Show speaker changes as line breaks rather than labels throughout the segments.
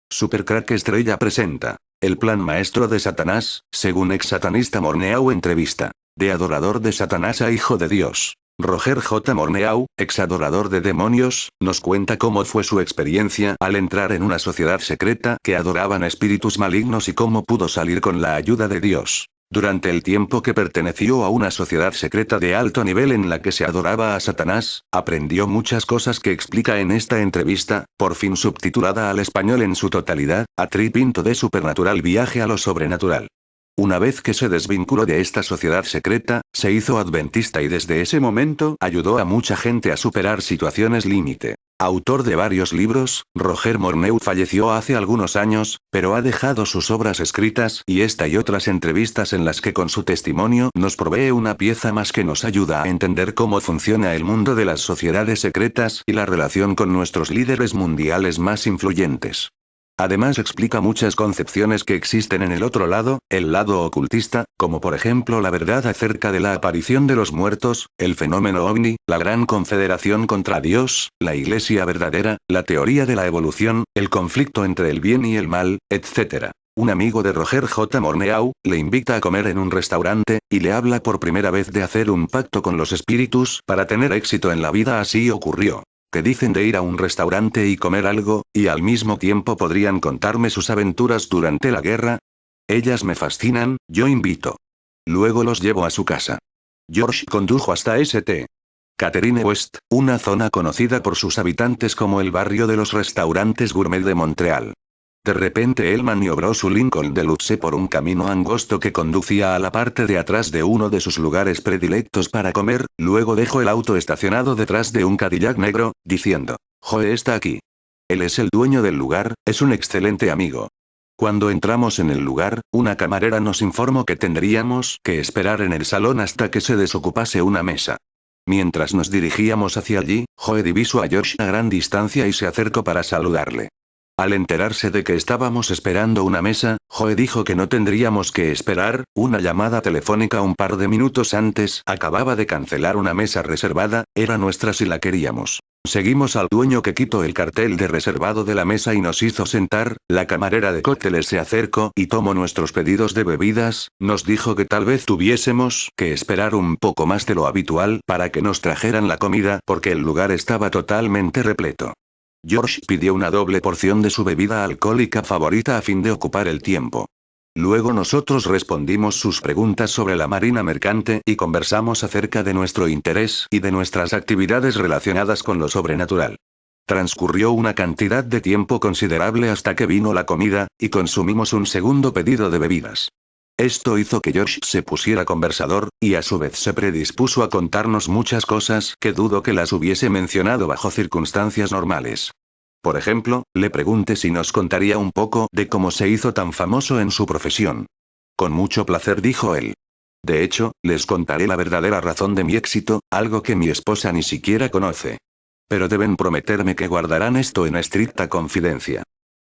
Supercrack Estrella presenta el plan maestro de Satanás, según ex satanista Morneau. Entrevista de adorador de Satanás a hijo de Dios. Roger J. Morneau, ex adorador de demonios, nos cuenta cómo fue su experiencia al entrar en una sociedad secreta que adoraban a espíritus malignos y cómo pudo salir con la ayuda de Dios. Durante el tiempo que perteneció a una sociedad secreta de alto nivel en la que se adoraba a Satanás, aprendió muchas cosas que explica en esta entrevista, por fin subtitulada al español en su totalidad, A Trip into the Supernatural, viaje a lo sobrenatural. Una vez que se desvinculó de esta sociedad secreta, se hizo adventista y desde ese momento ayudó a mucha gente a superar situaciones límite. Autor de varios libros, Roger Morneau falleció hace algunos años, pero ha dejado sus obras escritas y esta y otras entrevistas en las que con su testimonio nos provee una pieza más que nos ayuda a entender cómo funciona el mundo de las sociedades secretas y la relación con nuestros líderes mundiales más influyentes. Además explica muchas concepciones que existen en el otro lado, el lado ocultista, como por ejemplo la verdad acerca de la aparición de los muertos, el fenómeno ovni, la gran confederación contra Dios, la iglesia verdadera, la teoría de la evolución, el conflicto entre el bien y el mal, etc. Un amigo de Roger J. Morneau le invita a comer en un restaurante, y le habla por primera vez de hacer un pacto con los espíritus para tener éxito en la vida. Así ocurrió. ¿Qué dicen de ir a un restaurante y comer algo, y al mismo tiempo podrían contarme sus aventuras durante la guerra? Ellas me fascinan, yo invito. Luego los llevo a su casa. George condujo hasta St. Catherine West, una zona conocida por sus habitantes como el barrio de los restaurantes gourmet de Montreal. De repente él maniobró su Lincoln Deluxe por un camino angosto que conducía a la parte de atrás de uno de sus lugares predilectos para comer, luego dejó el auto estacionado detrás de un Cadillac negro, diciendo: «Joe está aquí. Él es el dueño del lugar, es un excelente amigo». Cuando entramos en el lugar, una camarera nos informó que tendríamos que esperar en el salón hasta que se desocupase una mesa. Mientras nos dirigíamos hacia allí, Joe divisó a George a gran distancia y se acercó para saludarle. Al enterarse de que estábamos esperando una mesa, Joe dijo que no tendríamos que esperar, una llamada telefónica un par de minutos antes acababa de cancelar una mesa reservada, era nuestra si la queríamos. Seguimos al dueño que quitó el cartel de reservado de la mesa y nos hizo sentar, la camarera de cócteles se acercó y tomó nuestros pedidos de bebidas, nos dijo que tal vez tuviésemos que esperar un poco más de lo habitual para que nos trajeran la comida porque el lugar estaba totalmente repleto. George pidió una doble porción de su bebida alcohólica favorita a fin de ocupar el tiempo. Luego nosotros respondimos sus preguntas sobre la marina mercante y conversamos acerca de nuestro interés y de nuestras actividades relacionadas con lo sobrenatural. Transcurrió una cantidad de tiempo considerable hasta que vino la comida, y consumimos un segundo pedido de bebidas. Esto hizo que George se pusiera conversador, y a su vez se predispuso a contarnos muchas cosas que dudo que las hubiese mencionado bajo circunstancias normales. Por ejemplo, le pregunté si nos contaría un poco de cómo se hizo tan famoso en su profesión. Con mucho placer, dijo él. De hecho, les contaré la verdadera razón de mi éxito, algo que mi esposa ni siquiera conoce. Pero deben prometerme que guardarán esto en estricta confidencia.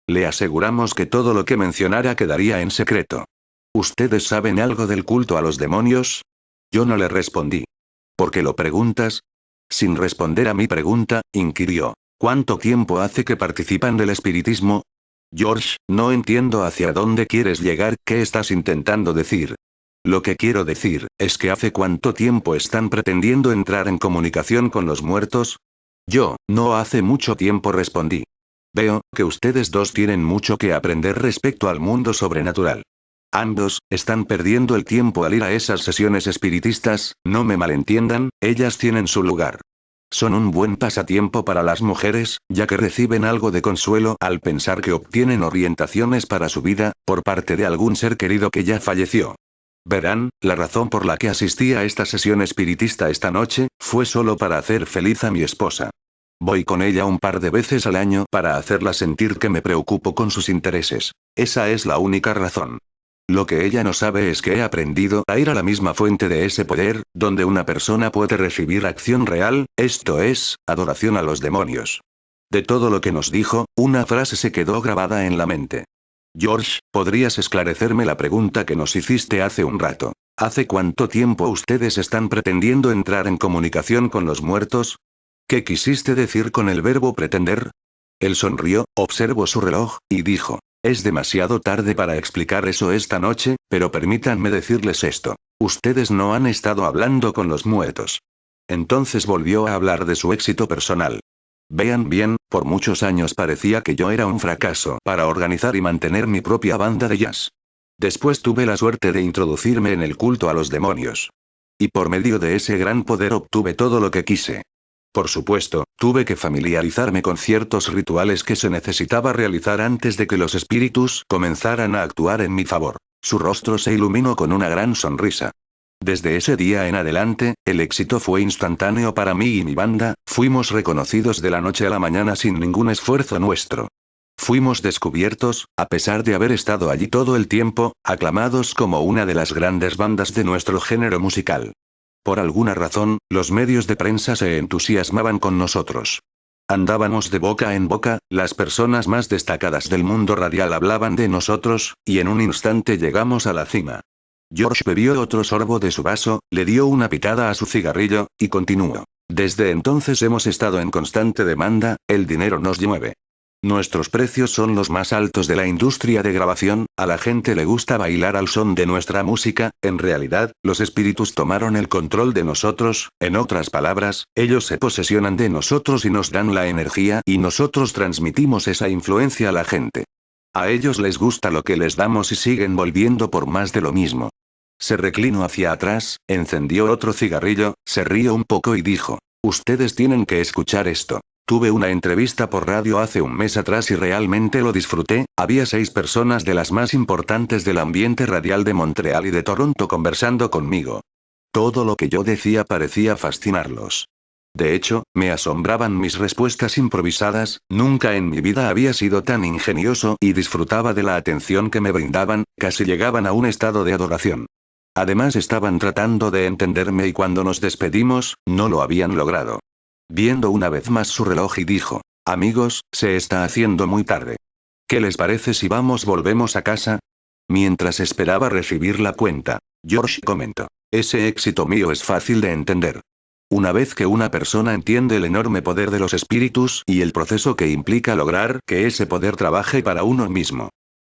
Le aseguramos que todo lo que mencionara quedaría en secreto. ¿Ustedes saben algo del culto a los demonios? Yo no le respondí. ¿Por qué lo preguntas? Sin responder a mi pregunta, inquirió. ¿Cuánto tiempo hace que participan del espiritismo? George, no entiendo hacia dónde quieres llegar, ¿qué estás intentando decir? Lo que quiero decir, es que ¿hace cuánto tiempo están pretendiendo entrar en comunicación con los muertos? Yo, no hace mucho tiempo, respondí. Veo que ustedes dos tienen mucho que aprender respecto al mundo sobrenatural. Ambos están perdiendo el tiempo al ir a esas sesiones espiritistas, no me malentiendan, ellas tienen su lugar. Son un buen pasatiempo para las mujeres, ya que reciben algo de consuelo al pensar que obtienen orientaciones para su vida, por parte de algún ser querido que ya falleció. Verán, la razón por la que asistí a esta sesión espiritista esta noche, fue solo para hacer feliz a mi esposa. Voy con ella un par de veces al año para hacerla sentir que me preocupo con sus intereses. Esa es la única razón. Lo que ella no sabe es que he aprendido a ir a la misma fuente de ese poder, donde una persona puede recibir acción real, esto es, adoración a los demonios. De todo lo que nos dijo, una frase se quedó grabada en la mente. George, ¿podrías esclarecerme la pregunta que nos hiciste hace un rato? ¿Hace cuánto tiempo ustedes están pretendiendo entrar en comunicación con los muertos? ¿Qué quisiste decir con el verbo pretender? Él sonrió, observó su reloj, y dijo: es demasiado tarde para explicar eso esta noche, pero permítanme decirles esto. Ustedes no han estado hablando con los muertos. Entonces volvió a hablar de su éxito personal. Vean bien, por muchos años parecía que yo era un fracaso para organizar y mantener mi propia banda de jazz. Después tuve la suerte de introducirme en el culto a los demonios. Y por medio de ese gran poder obtuve todo lo que quise. Por supuesto, tuve que familiarizarme con ciertos rituales que se necesitaba realizar antes de que los espíritus comenzaran a actuar en mi favor. Su rostro se iluminó con una gran sonrisa. Desde ese día en adelante, el éxito fue instantáneo para mí y mi banda, fuimos reconocidos de la noche a la mañana sin ningún esfuerzo nuestro. Fuimos descubiertos, a pesar de haber estado allí todo el tiempo, aclamados como una de las grandes bandas de nuestro género musical. Por alguna razón, los medios de prensa se entusiasmaban con nosotros. Andábamos de boca en boca, las personas más destacadas del mundo radial hablaban de nosotros, y en un instante llegamos a la cima. George bebió otro sorbo de su vaso, le dio una pitada a su cigarrillo, y continuó. Desde entonces hemos estado en constante demanda, el dinero nos mueve. Nuestros precios son los más altos de la industria de grabación, a la gente le gusta bailar al son de nuestra música, en realidad, los espíritus tomaron el control de nosotros, en otras palabras, ellos se posesionan de nosotros y nos dan la energía y nosotros transmitimos esa influencia a la gente. A ellos les gusta lo que les damos y siguen volviendo por más de lo mismo. Se reclinó hacia atrás, encendió otro cigarrillo, se rió un poco y dijo: ustedes tienen que escuchar esto. Tuve una entrevista por radio hace un mes atrás y realmente lo disfruté, había 6 personas de las más importantes del ambiente radial de Montreal y de Toronto conversando conmigo. Todo lo que yo decía parecía fascinarlos. De hecho, me asombraban mis respuestas improvisadas, nunca en mi vida había sido tan ingenioso y disfrutaba de la atención que me brindaban, casi llegaban a un estado de adoración. Además estaban tratando de entenderme y cuando nos despedimos, no lo habían logrado. Viendo una vez más su reloj y dijo: amigos, se está haciendo muy tarde. ¿Qué les parece si volvemos a casa? Mientras esperaba recibir la cuenta, George comentó: ese éxito mío es fácil de entender. Una vez que una persona entiende el enorme poder de los espíritus y el proceso que implica lograr que ese poder trabaje para uno mismo.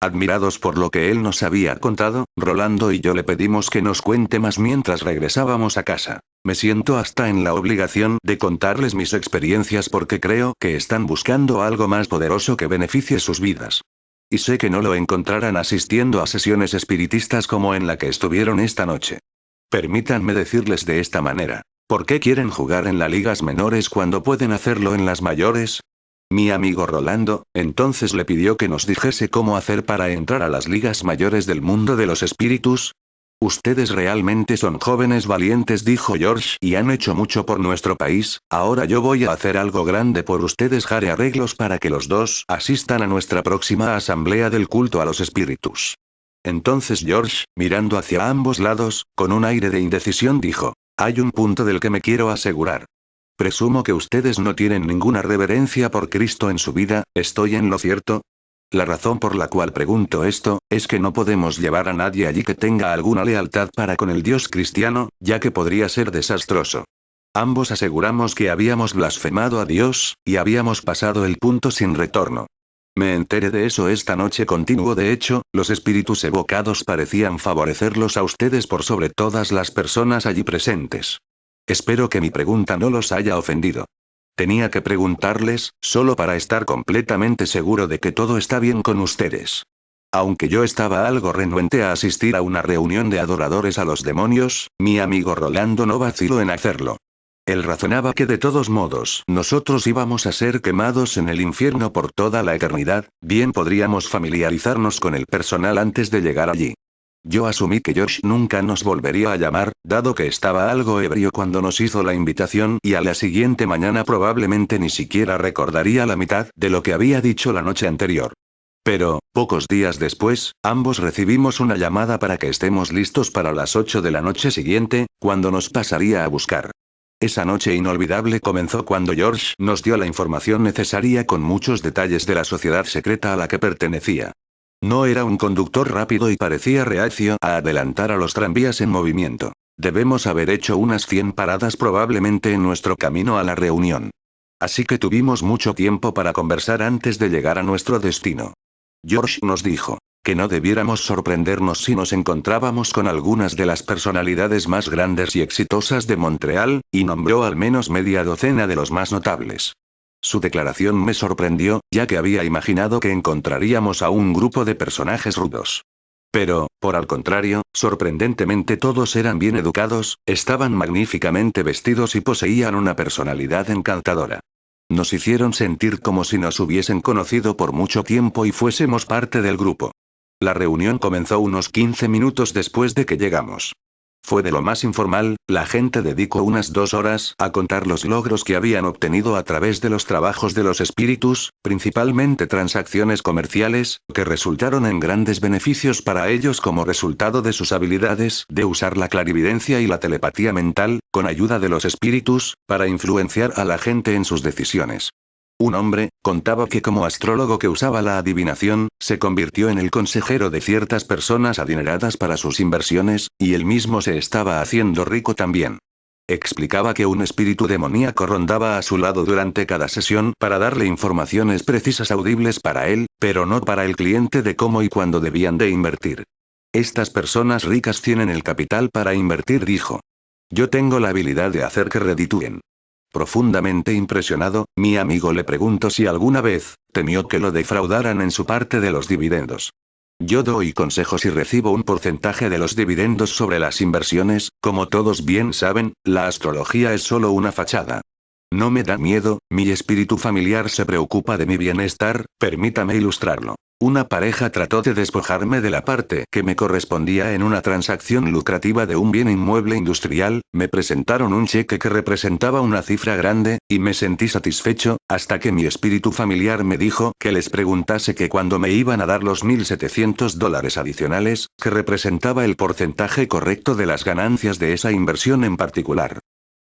Admirados por lo que él nos había contado, Rolando y yo le pedimos que nos cuente más mientras regresábamos a casa. Me siento hasta en la obligación de contarles mis experiencias porque creo que están buscando algo más poderoso que beneficie sus vidas. Y sé que no lo encontrarán asistiendo a sesiones espiritistas como en la que estuvieron esta noche. Permítanme decirles de esta manera. ¿Por qué quieren jugar en las ligas menores cuando pueden hacerlo en las mayores? Mi amigo Rolando, entonces le pidió que nos dijese cómo hacer para entrar a las ligas mayores del mundo de los espíritus. Ustedes realmente son jóvenes valientes, dijo George, y han hecho mucho por nuestro país, ahora yo voy a hacer algo grande por ustedes, haré arreglos para que los dos asistan a nuestra próxima asamblea del culto a los espíritus. Entonces George, mirando hacia ambos lados, con un aire de indecisión dijo: hay un punto del que me quiero asegurar. Presumo que ustedes no tienen ninguna reverencia por Cristo en su vida, ¿estoy en lo cierto? La razón por la cual pregunto esto, es que no podemos llevar a nadie allí que tenga alguna lealtad para con el Dios cristiano, ya que podría ser desastroso. Ambos aseguramos que habíamos blasfemado a Dios, y habíamos pasado el punto sin retorno. Me enteré de eso esta noche, continuó. De hecho, los espíritus evocados parecían favorecerlos a ustedes por sobre todas las personas allí presentes. Espero que mi pregunta no los haya ofendido. Tenía que preguntarles, solo para estar completamente seguro de que todo está bien con ustedes. Aunque yo estaba algo renuente a asistir a una reunión de adoradores a los demonios, mi amigo Rolando no vaciló en hacerlo. Él razonaba que de todos modos nosotros íbamos a ser quemados en el infierno por toda la eternidad, bien podríamos familiarizarnos con el personal antes de llegar allí. Yo asumí que George nunca nos volvería a llamar, dado que estaba algo ebrio cuando nos hizo la invitación y a la siguiente mañana probablemente ni siquiera recordaría la mitad de lo que había dicho la noche anterior. Pero, pocos días después, ambos recibimos una llamada para que estemos listos para las 8 de la noche siguiente, cuando nos pasaría a buscar. Esa noche inolvidable comenzó cuando George nos dio la información necesaria con muchos detalles de la sociedad secreta a la que pertenecía. No era un conductor rápido y parecía reacio a adelantar a los tranvías en movimiento. Debemos haber hecho unas 100 paradas probablemente en nuestro camino a la reunión. así que tuvimos mucho tiempo para conversar antes de llegar a nuestro destino. George nos dijo que no debiéramos sorprendernos si nos encontrábamos con algunas de las personalidades más grandes y exitosas de Montreal, y nombró al menos media docena de los más notables. Su declaración me sorprendió, ya que había imaginado que encontraríamos a un grupo de personajes rudos. Pero, por al contrario, sorprendentemente todos eran bien educados, estaban magníficamente vestidos y poseían una personalidad encantadora. Nos hicieron sentir como si nos hubiesen conocido por mucho tiempo y fuésemos parte del grupo. La reunión comenzó unos 15 minutos después de que llegamos. Fue de lo más informal, la gente dedicó unas 2 horas a contar los logros que habían obtenido a través de los trabajos de los espíritus, principalmente transacciones comerciales, que resultaron en grandes beneficios para ellos como resultado de sus habilidades de usar la clarividencia y la telepatía mental, con ayuda de los espíritus, para influenciar a la gente en sus decisiones. Un hombre contaba que como astrólogo que usaba la adivinación, se convirtió en el consejero de ciertas personas adineradas para sus inversiones, y él mismo se estaba haciendo rico también. Explicaba que un espíritu demoníaco rondaba a su lado durante cada sesión para darle informaciones precisas audibles para él, pero no para el cliente de cómo y cuándo debían de invertir. Estas personas ricas tienen el capital para invertir, dijo. Yo tengo la habilidad de hacer que reditúen. Profundamente impresionado, mi amigo le preguntó si alguna vez temió que lo defraudaran en su parte de los dividendos. Yo doy consejos y recibo un porcentaje de los dividendos sobre las inversiones, como todos bien saben, la astrología es solo una fachada. No me da miedo, mi espíritu familiar se preocupa de mi bienestar, permítame ilustrarlo. Una pareja trató de despojarme de la parte que me correspondía en una transacción lucrativa de un bien inmueble industrial, me presentaron un cheque que representaba una cifra grande, y me sentí satisfecho, hasta que mi espíritu familiar me dijo que les preguntase que cuando me iban a dar los $1,700 adicionales, que representaba el porcentaje correcto de las ganancias de esa inversión en particular.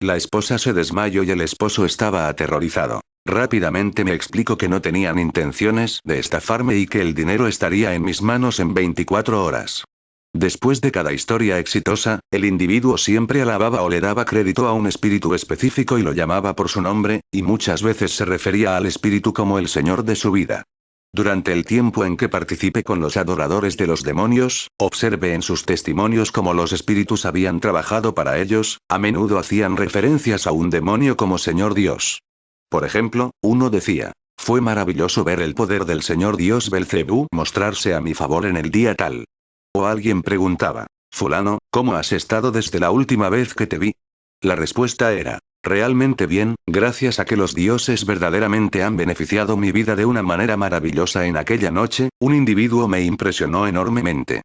La esposa se desmayó y el esposo estaba aterrorizado. Rápidamente me explicó que no tenían intenciones de estafarme y que el dinero estaría en mis manos en 24 horas. Después de cada historia exitosa, el individuo siempre alababa o le daba crédito a un espíritu específico y lo llamaba por su nombre, y muchas veces se refería al espíritu como el señor de su vida. Durante el tiempo en que participé con los adoradores de los demonios, observé en sus testimonios cómo los espíritus habían trabajado para ellos, a menudo hacían referencias a un demonio como Señor Dios. Por ejemplo, uno decía, fue maravilloso ver el poder del Señor Dios Belcebú mostrarse a mi favor en el día tal. O alguien preguntaba, fulano, ¿cómo has estado desde la última vez que te vi? La respuesta era, realmente bien, gracias a que los dioses verdaderamente han beneficiado mi vida de una manera maravillosa en aquella noche, un individuo me impresionó enormemente.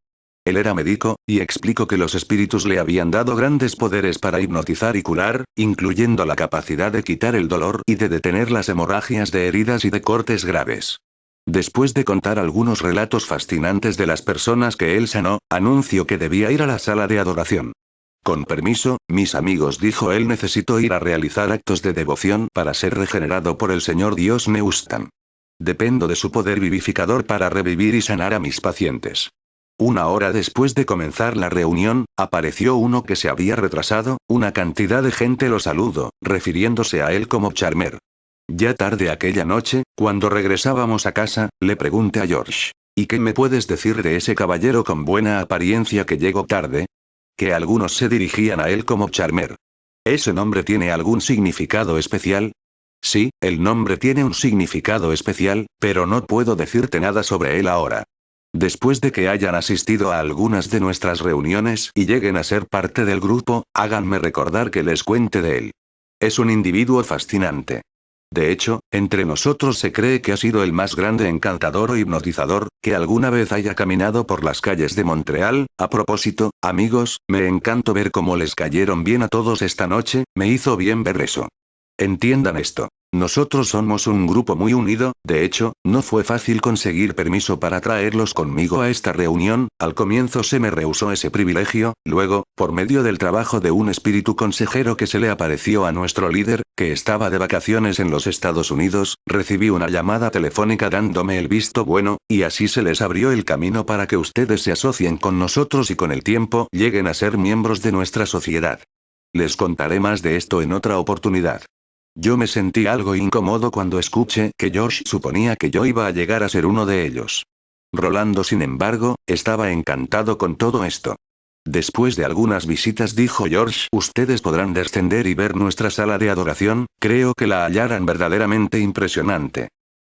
Él era médico, y explicó que los espíritus le habían dado grandes poderes para hipnotizar y curar, incluyendo la capacidad de quitar el dolor y de detener las hemorragias de heridas y de cortes graves. Después de contar algunos relatos fascinantes de las personas que él sanó, anunció que debía ir a la sala de adoración. Con permiso, mis amigos, dijo él, necesito ir a realizar actos de devoción para ser regenerado por el Señor Dios Neustan. Dependo de su poder vivificador para revivir y sanar a mis pacientes. 1 hora después de comenzar la reunión, apareció uno que se había retrasado, una cantidad de gente lo saludó, refiriéndose a él como Charmer. Ya tarde aquella noche, cuando regresábamos a casa, le pregunté a George, ¿y qué me puedes decir de ese caballero con buena apariencia que llegó tarde? Que algunos se dirigían a él como Charmer. ¿Ese nombre tiene algún significado especial? Sí, el nombre tiene un significado especial, pero no puedo decirte nada sobre él ahora. Después de que hayan asistido a algunas de nuestras reuniones y lleguen a ser parte del grupo, háganme recordar que les cuente de él. Es un individuo fascinante. De hecho, entre nosotros se cree que ha sido el más grande encantador o hipnotizador que alguna vez haya caminado por las calles de Montreal. A propósito, amigos, me encantó ver cómo les cayeron bien a todos esta noche, me hizo bien ver eso. Entiendan esto. Nosotros somos un grupo muy unido, de hecho, no fue fácil conseguir permiso para traerlos conmigo a esta reunión, al comienzo se me rehusó ese privilegio, luego, por medio del trabajo de un espíritu consejero que se le apareció a nuestro líder, que estaba de vacaciones en los Estados Unidos, recibí una llamada telefónica dándome el visto bueno, y así se les abrió el camino para que ustedes se asocien con nosotros y con el tiempo lleguen a ser miembros de nuestra sociedad. Les contaré más de esto en otra oportunidad. Yo me sentí algo incómodo cuando escuché que George suponía que yo iba a llegar a ser uno de ellos. Rolando, sin embargo, estaba encantado con todo esto. Después de algunas visitas, dijo George, ustedes podrán descender y ver nuestra sala de adoración, creo que la hallarán verdaderamente impresionante.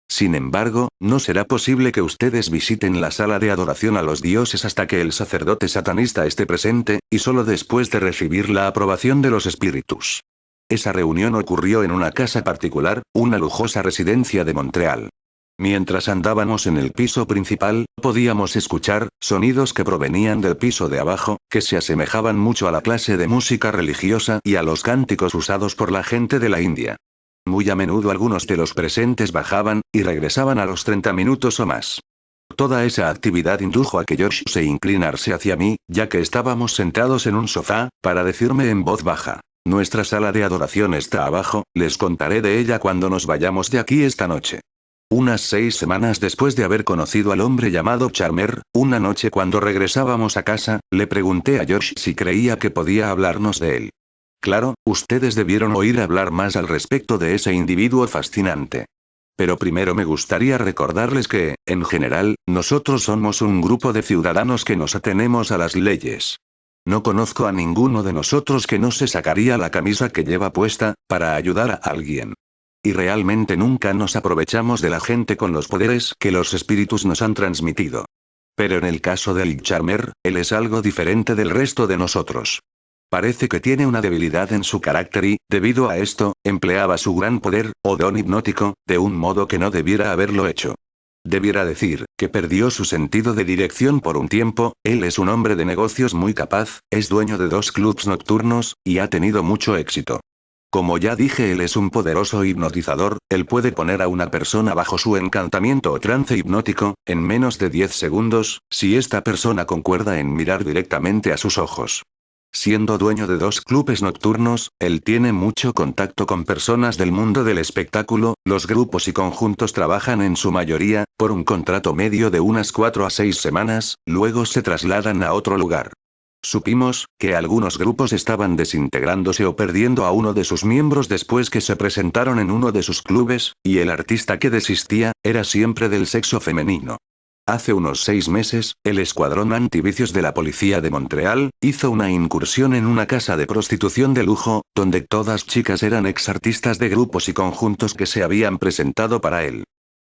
Sin embargo, no será posible que ustedes visiten la sala de adoración a los dioses hasta que el sacerdote satanista esté presente, y solo después de recibir la aprobación de los espíritus. Esa reunión ocurrió en una casa particular, una lujosa residencia de Montreal. Mientras andábamos en el piso principal, podíamos escuchar sonidos que provenían del piso de abajo, que se asemejaban mucho a la clase de música religiosa y a los cánticos usados por la gente de la India. Muy a menudo algunos de los presentes bajaban, y regresaban a los 30 minutos o más. Toda esa actividad indujo a que George se inclinarse hacia mí, ya que estábamos sentados en un sofá, para decirme en voz baja: nuestra sala de adoración está abajo, les contaré de ella cuando nos vayamos de aquí esta noche. Unas 6 semanas después de haber conocido al hombre llamado Charmer, una noche cuando regresábamos a casa, le pregunté a George si creía que podía hablarnos de él. Claro, ustedes debieron oír hablar más al respecto de ese individuo fascinante. Pero primero me gustaría recordarles que, en general, nosotros somos un grupo de ciudadanos que nos atenemos a las leyes. No conozco a ninguno de nosotros que no se sacaría la camisa que lleva puesta, para ayudar a alguien. Y realmente nunca nos aprovechamos de la gente con los poderes que los espíritus nos han transmitido. Pero en el caso del Charmer, él es algo diferente del resto de nosotros. Parece que tiene una debilidad en su carácter y, debido a esto, empleaba su gran poder, o don hipnótico, de un modo que no debiera haberlo hecho. Debiera decir, que perdió su sentido de dirección por un tiempo. Él es un hombre de negocios muy capaz, es dueño de 2 clubs nocturnos, y ha tenido mucho éxito. Como ya dije, él es un poderoso hipnotizador, él puede poner a una persona bajo su encantamiento o trance hipnótico, en menos de 10 segundos, si esta persona concuerda en mirar directamente a sus ojos. Siendo dueño de 2 clubes nocturnos, él tiene mucho contacto con personas del mundo del espectáculo. Los grupos y conjuntos trabajan en su mayoría, por un contrato medio de unas 4 a 6 semanas, luego se trasladan a otro lugar. Supimos que algunos grupos estaban desintegrándose o perdiendo a uno de sus miembros después que se presentaron en uno de sus clubes, y el artista que desistía, era siempre del sexo femenino. Hace unos 6 meses, el escuadrón antivicios de la policía de Montreal, hizo una incursión en una casa de prostitución de lujo, donde todas chicas eran ex-artistas de grupos y conjuntos que se habían presentado para él.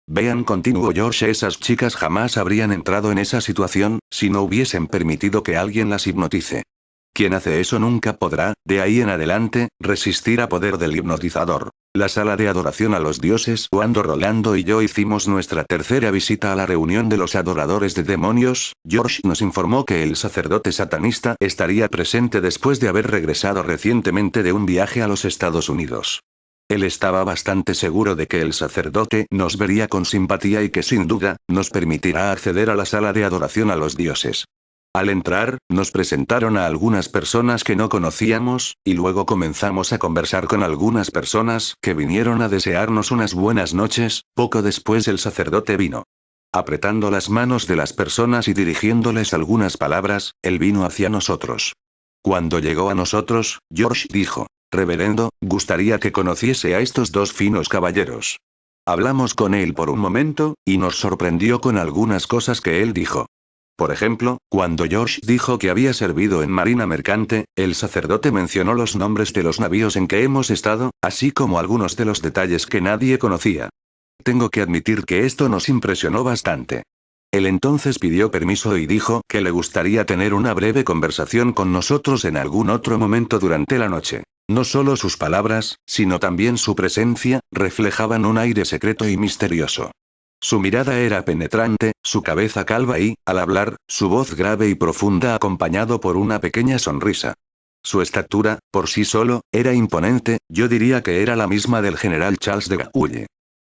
Vean, continuó George, esas chicas jamás habrían entrado en esa situación, si no hubiesen permitido que alguien las hipnotice. Quien hace eso nunca podrá, de ahí en adelante, resistir a poder del hipnotizador. La sala de adoración a los dioses. Cuando Rolando y yo hicimos nuestra tercera visita a la reunión de los adoradores de demonios, George nos informó que el sacerdote satanista estaría presente después de haber regresado recientemente de un viaje a los Estados Unidos. Él estaba bastante seguro de que el sacerdote nos vería con simpatía y que sin duda, nos permitirá acceder a la sala de adoración a los dioses. Al entrar, nos presentaron a algunas personas que no conocíamos, y luego comenzamos a conversar con algunas personas que vinieron a desearnos unas buenas noches. Poco después el sacerdote vino. Apretando las manos de las personas y dirigiéndoles algunas palabras, él vino hacia nosotros. Cuando llegó a nosotros, George dijo: Reverendo, gustaría que conociese a estos 2 finos caballeros. Hablamos con él por un momento, y nos sorprendió con algunas cosas que él dijo. Por ejemplo, cuando George dijo que había servido en marina mercante, el sacerdote mencionó los nombres de los navíos en que hemos estado, así como algunos de los detalles que nadie conocía. Tengo que admitir que esto nos impresionó bastante. Él entonces pidió permiso y dijo que le gustaría tener una breve conversación con nosotros en algún otro momento durante la noche. No solo sus palabras, sino también su presencia, reflejaban un aire secreto y misterioso. Su mirada era penetrante, su cabeza calva y, al hablar, su voz grave y profunda acompañado por una pequeña sonrisa. Su estatura, por sí solo, era imponente, yo diría que era la misma del general Charles de Gaulle.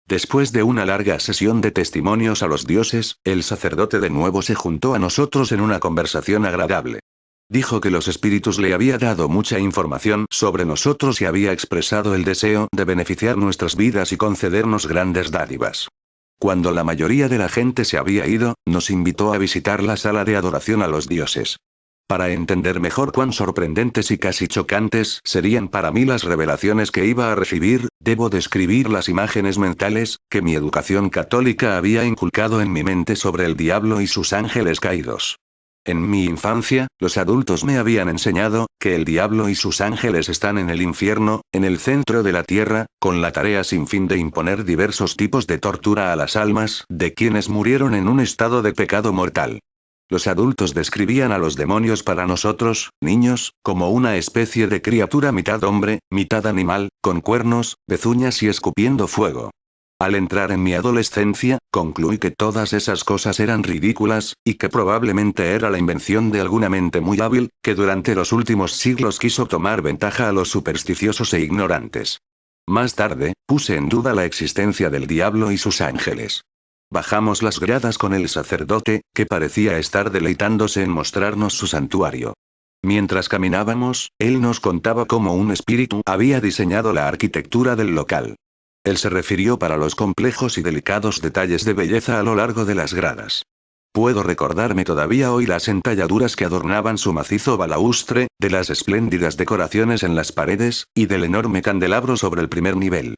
Después de una larga sesión de testimonios a los dioses, el sacerdote de nuevo se juntó a nosotros en una conversación agradable. Dijo que los espíritus le había dado mucha información sobre nosotros y había expresado el deseo de beneficiar nuestras vidas y concedernos grandes dádivas. Cuando la mayoría de la gente se había ido, nos invitó a visitar la sala de adoración a los dioses. Para entender mejor cuán sorprendentes y casi chocantes serían para mí las revelaciones que iba a recibir, debo describir las imágenes mentales que mi educación católica había inculcado en mi mente sobre el diablo y sus ángeles caídos. En mi infancia, los adultos me habían enseñado que el diablo y sus ángeles están en el infierno, en el centro de la tierra, con la tarea sin fin de imponer diversos tipos de tortura a las almas de quienes murieron en un estado de pecado mortal. Los adultos describían a los demonios para nosotros, niños, como una especie de criatura mitad hombre, mitad animal, con cuernos, pezuñas y escupiendo fuego. Al entrar en mi adolescencia, concluí que todas esas cosas eran ridículas, y que probablemente era la invención de alguna mente muy hábil, que durante los últimos siglos quiso tomar ventaja a los supersticiosos e ignorantes. Más tarde, puse en duda la existencia del diablo y sus ángeles. Bajamos las gradas con el sacerdote, que parecía estar deleitándose en mostrarnos su santuario. Mientras caminábamos, él nos contaba cómo un espíritu había diseñado la arquitectura del local. Él se refirió para los complejos y delicados detalles de belleza a lo largo de las gradas. Puedo recordarme todavía hoy las entalladuras que adornaban su macizo balaustre, de las espléndidas decoraciones en las paredes, y del enorme candelabro sobre el primer nivel.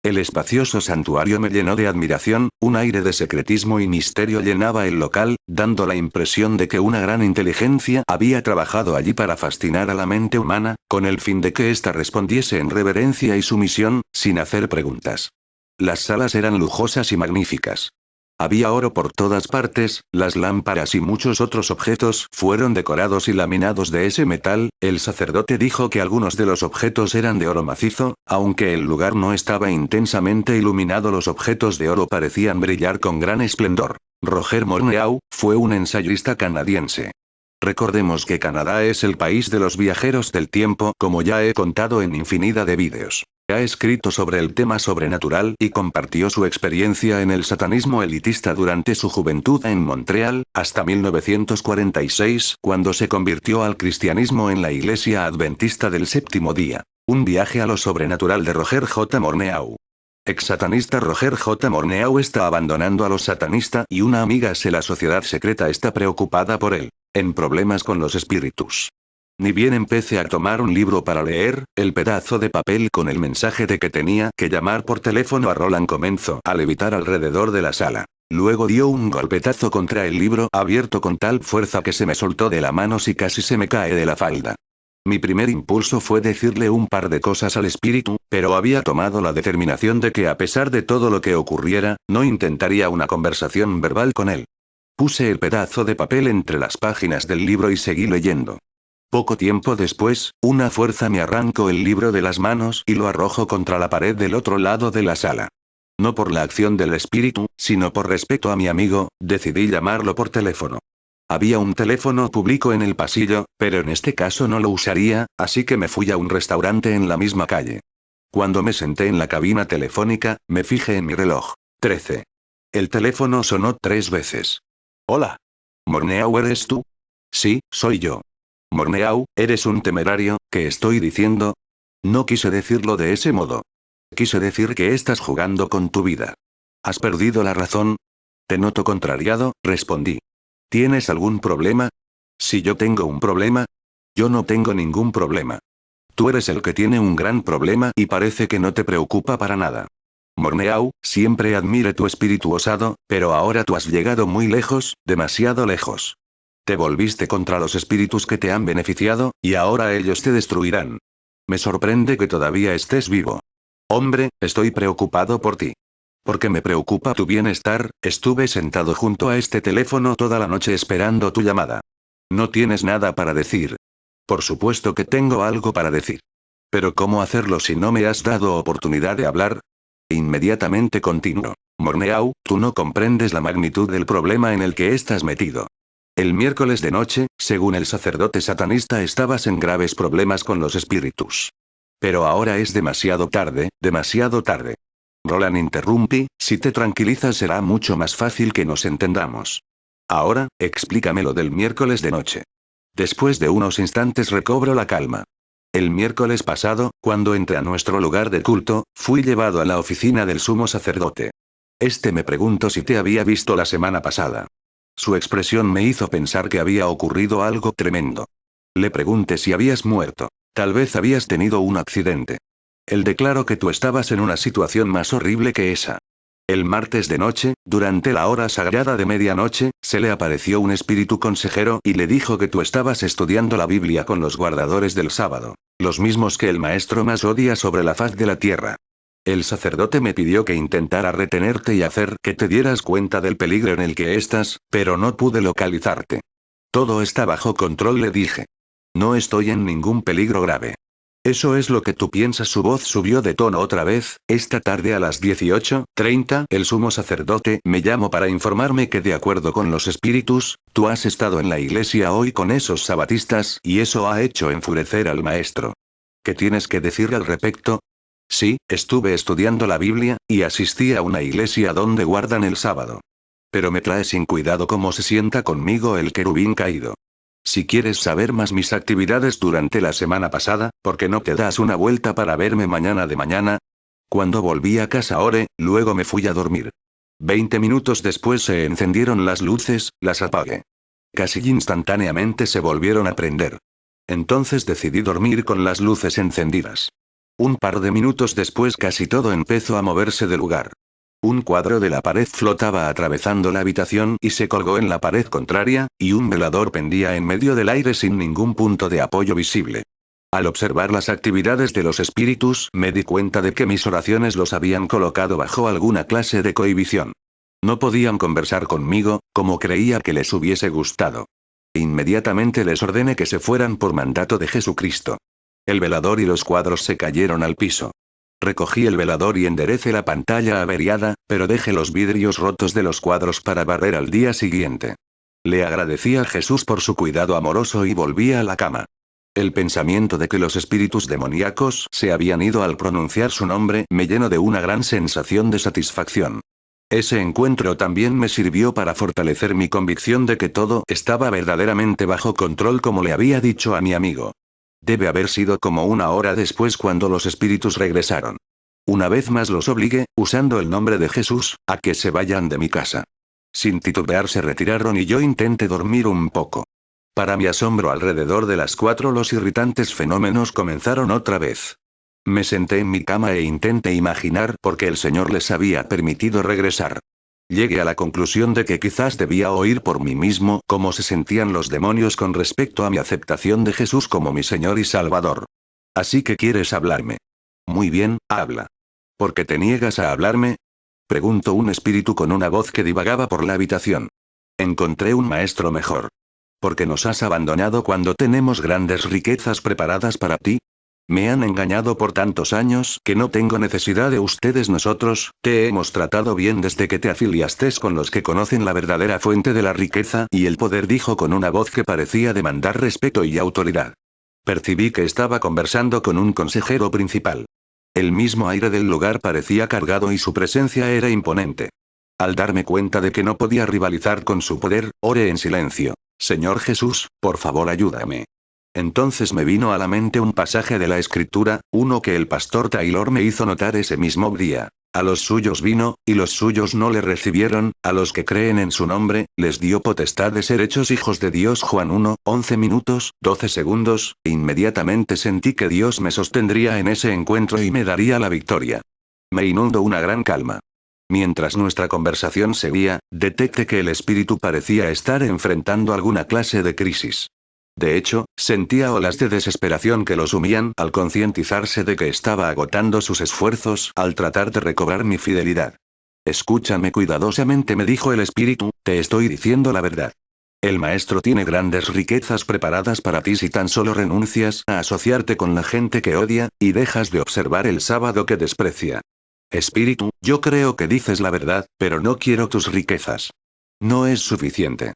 El espacioso santuario me llenó de admiración, un aire de secretismo y misterio llenaba el local, dando la impresión de que una gran inteligencia había trabajado allí para fascinar a la mente humana, con el fin de que ésta respondiese en reverencia y sumisión, sin hacer preguntas. Las salas eran lujosas y magníficas. Había oro por todas partes, las lámparas y muchos otros objetos fueron decorados y laminados de ese metal. El sacerdote dijo que algunos de los objetos eran de oro macizo, aunque el lugar no estaba intensamente iluminado, los objetos de oro parecían brillar con gran esplendor. Roger Morneau fue un ensayista canadiense. Recordemos que Canadá es el país de los viajeros del tiempo, como ya he contado en infinidad de vídeos. Ha escrito sobre el tema sobrenatural y compartió su experiencia en el satanismo elitista durante su juventud en Montreal, hasta 1946, cuando se convirtió al cristianismo en la Iglesia Adventista del Séptimo Día. Un viaje a lo sobrenatural de Roger J. Morneau. Ex-satanista Roger J. Morneau está abandonando a los satanistas y una amiga la sociedad secreta está preocupada por él. En problemas con los espíritus. Ni bien empecé a tomar un libro para leer, el pedazo de papel con el mensaje de que tenía que llamar por teléfono a Roland comenzó a levitar alrededor de la sala. Luego dio un golpetazo contra el libro abierto con tal fuerza que se me soltó de la mano y casi se me cae de la falda. Mi primer impulso fue decirle un par de cosas al espíritu, pero había tomado la determinación de que a pesar de todo lo que ocurriera, no intentaría una conversación verbal con él. Puse el pedazo de papel entre las páginas del libro y seguí leyendo. Poco tiempo después, una fuerza me arrancó el libro de las manos y lo arrojó contra la pared del otro lado de la sala. No por la acción del espíritu, sino por respeto a mi amigo, decidí llamarlo por teléfono. Había un teléfono público en el pasillo, pero en este caso no lo usaría, así que me fui a un restaurante en la misma calle. Cuando me senté en la cabina telefónica, me fijé en mi reloj. 13. El teléfono sonó 3 veces. Hola. Morneau, ¿eres tú? Sí, soy yo. Morneau, eres un temerario, ¿qué estoy diciendo? No quise decirlo de ese modo. Quise decir que estás jugando con tu vida. ¿Has perdido la razón? Te noto contrariado, respondí. ¿Tienes algún problema? Si yo tengo un problema. Yo no tengo ningún problema. Tú eres el que tiene un gran problema y parece que no te preocupa para nada. Morneau, siempre admiré tu espíritu osado, pero ahora tú has llegado muy lejos, demasiado lejos. Te volviste contra los espíritus que te han beneficiado, y ahora ellos te destruirán. Me sorprende que todavía estés vivo. Hombre, estoy preocupado por ti. Porque me preocupa tu bienestar, estuve sentado junto a este teléfono toda la noche esperando tu llamada. No tienes nada para decir. Por supuesto que tengo algo para decir. Pero ¿cómo hacerlo si no me has dado oportunidad de hablar? Inmediatamente continuó. Morneau, tú no comprendes la magnitud del problema en el que estás metido. El miércoles de noche, según el sacerdote satanista, estabas en graves problemas con los espíritus. Pero ahora es demasiado tarde, demasiado tarde. Roland interrumpí, si te tranquilizas será mucho más fácil que nos entendamos. Ahora, explícame lo del miércoles de noche. Después de unos instantes recobro la calma. El miércoles pasado, cuando entré a nuestro lugar de culto, fui llevado a la oficina del sumo sacerdote. Este me preguntó si te había visto la semana pasada. Su expresión me hizo pensar que había ocurrido algo tremendo. Le pregunté si habías muerto. Tal vez habías tenido un accidente. Él declaró que tú estabas en una situación más horrible que esa. El martes de noche, durante la hora sagrada de medianoche, se le apareció un espíritu consejero y le dijo que tú estabas estudiando la Biblia con los guardadores del sábado, los mismos que el maestro más odia sobre la faz de la tierra. El sacerdote me pidió que intentara retenerte y hacer que te dieras cuenta del peligro en el que estás, pero no pude localizarte. Todo está bajo control, le dije. No estoy en ningún peligro grave. Eso es lo que tú piensas. Su voz subió de tono otra vez. Esta tarde a las 18:30, el sumo sacerdote me llamó para informarme que de acuerdo con los espíritus, tú has estado en la iglesia hoy con esos sabatistas y eso ha hecho enfurecer al maestro. ¿Qué tienes que decir al respecto? Sí, estuve estudiando la Biblia, y asistí a una iglesia donde guardan el sábado. Pero me trae sin cuidado cómo se sienta conmigo el querubín caído. Si quieres saber más mis actividades durante la semana pasada, ¿por qué no te das una vuelta para verme mañana de mañana? Cuando volví a casa oré, luego me fui a dormir. 20 minutos después se encendieron las luces, las apagué. Casi instantáneamente se volvieron a prender. Entonces decidí dormir con las luces encendidas. Un par de minutos después casi todo empezó a moverse de lugar. Un cuadro de la pared flotaba atravesando la habitación y se colgó en la pared contraria, y un velador pendía en medio del aire sin ningún punto de apoyo visible. Al observar las actividades de los espíritus, me di cuenta de que mis oraciones los habían colocado bajo alguna clase de cohibición. No podían conversar conmigo, como creía que les hubiese gustado. Inmediatamente les ordené que se fueran por mandato de Jesucristo. El velador y los cuadros se cayeron al piso. Recogí el velador y enderecé la pantalla averiada, pero dejé los vidrios rotos de los cuadros para barrer al día siguiente. Le agradecí a Jesús por su cuidado amoroso y volví a la cama. El pensamiento de que los espíritus demoníacos se habían ido al pronunciar su nombre me llenó de una gran sensación de satisfacción. Ese encuentro también me sirvió para fortalecer mi convicción de que todo estaba verdaderamente bajo control, como le había dicho a mi amigo. Debe haber sido como una hora después cuando los espíritus regresaron. Una vez más los obligué, usando el nombre de Jesús, a que se vayan de mi casa. Sin titubear se retiraron y yo intenté dormir un poco. Para mi asombro, alrededor de las 4 los irritantes fenómenos comenzaron otra vez. Me senté en mi cama e intenté imaginar por qué el Señor les había permitido regresar. Llegué a la conclusión de que quizás debía oír por mí mismo cómo se sentían los demonios con respecto a mi aceptación de Jesús como mi Señor y Salvador. Así que quieres hablarme. Muy bien, habla. ¿Por qué te niegas a hablarme? Preguntó un espíritu con una voz que divagaba por la habitación. Encontré un maestro mejor. ¿Por qué nos has abandonado cuando tenemos grandes riquezas preparadas para ti? Me han engañado por tantos años que no tengo necesidad de ustedes. Nosotros te hemos tratado bien desde que te afiliaste con los que conocen la verdadera fuente de la riqueza y el poder, dijo con una voz que parecía demandar respeto y autoridad. Percibí que estaba conversando con un consejero principal. El mismo aire del lugar parecía cargado y su presencia era imponente. Al darme cuenta de que no podía rivalizar con su poder, oré en silencio. Señor Jesús, por favor ayúdame. Entonces me vino a la mente un pasaje de la Escritura, uno que el pastor Taylor me hizo notar ese mismo día. A los suyos vino, y los suyos no le recibieron, a los que creen en su nombre, les dio potestad de ser hechos hijos de Dios. Juan 1, 11 minutos, 12 segundos, e inmediatamente sentí que Dios me sostendría en ese encuentro y me daría la victoria. Me inundó una gran calma. Mientras nuestra conversación seguía, detecté que el espíritu parecía estar enfrentando alguna clase de crisis. De hecho, sentía olas de desesperación que lo sumían al concientizarse de que estaba agotando sus esfuerzos al tratar de recobrar mi fidelidad. Escúchame cuidadosamente, me dijo el espíritu, te estoy diciendo la verdad. El maestro tiene grandes riquezas preparadas para ti si tan solo renuncias a asociarte con la gente que odia, y dejas de observar el sábado que desprecia. Espíritu, yo creo que dices la verdad, pero no quiero tus riquezas. No es suficiente.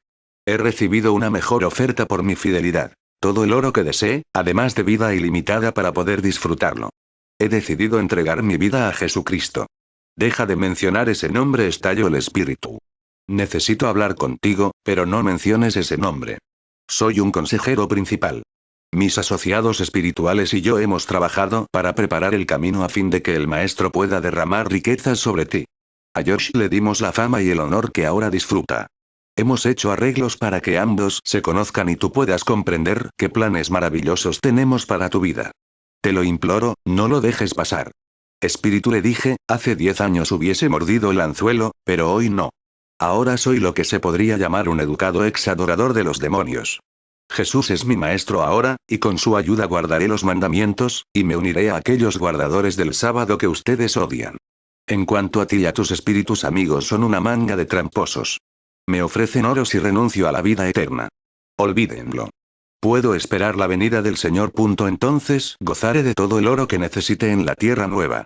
He recibido una mejor oferta por mi fidelidad. Todo el oro que desee, además de vida ilimitada para poder disfrutarlo. He decidido entregar mi vida a Jesucristo. Deja de mencionar ese nombre, estalló el espíritu. Necesito hablar contigo, pero no menciones ese nombre. Soy un consejero principal. Mis asociados espirituales y yo hemos trabajado para preparar el camino a fin de que el maestro pueda derramar riquezas sobre ti. A Josh le dimos la fama y el honor que ahora disfruta. Hemos hecho arreglos para que ambos se conozcan y tú puedas comprender qué planes maravillosos tenemos para tu vida. Te lo imploro, no lo dejes pasar. Espíritu, le dije, hace 10 años hubiese mordido el anzuelo, pero hoy no. Ahora soy lo que se podría llamar un educado ex-adorador de los demonios. Jesús es mi maestro ahora, y con su ayuda guardaré los mandamientos, y me uniré a aquellos guardadores del sábado que ustedes odian. En cuanto a ti y a tus espíritus amigos, son una manga de tramposos. Me ofrecen oro si renuncio a la vida eterna. Olvídenlo. Puedo esperar la venida del Señor. Entonces gozaré de todo el oro que necesite en la tierra nueva.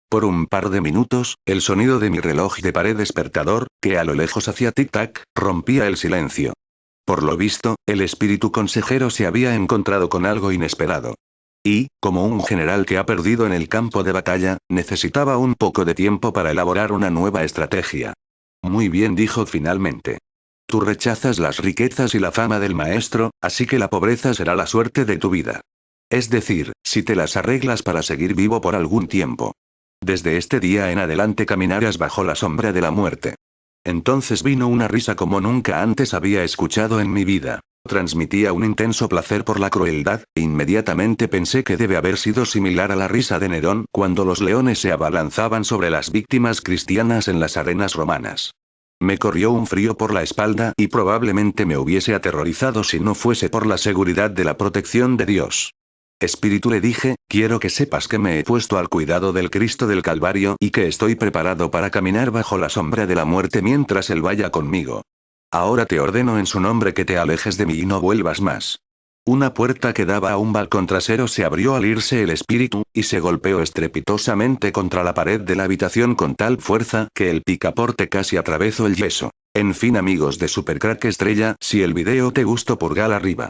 Por un par de minutos, el sonido de mi reloj de pared despertador, que a lo lejos hacía tic-tac, rompía el silencio. Por lo visto, el espíritu consejero se había encontrado con algo inesperado. Y, como un general que ha perdido en el campo de batalla, necesitaba un poco de tiempo para elaborar una nueva estrategia. Muy bien, dijo finalmente. Tú rechazas las riquezas y la fama del maestro, así que la pobreza será la suerte de tu vida. Es decir, si te las arreglas para seguir vivo por algún tiempo. Desde este día en adelante caminarás bajo la sombra de la muerte. Entonces vino una risa como nunca antes había escuchado en mi vida. Transmitía un intenso placer por la crueldad, e inmediatamente pensé que debe haber sido similar a la risa de Nerón cuando los leones se abalanzaban sobre las víctimas cristianas en las arenas romanas. Me corrió un frío por la espalda y probablemente me hubiese aterrorizado si no fuese por la seguridad de la protección de Dios. Espíritu, le dije, quiero que sepas que me he puesto al cuidado del Cristo del Calvario y que estoy preparado para caminar bajo la sombra de la muerte mientras Él vaya conmigo. Ahora te ordeno en su nombre que te alejes de mí y no vuelvas más. Una puerta que daba a un balcón trasero se abrió al irse el espíritu, y se golpeó estrepitosamente contra la pared de la habitación con tal fuerza que el picaporte casi atravesó el yeso. En fin, amigos de Supercrack Estrella, si el video te gustó, pulgar arriba.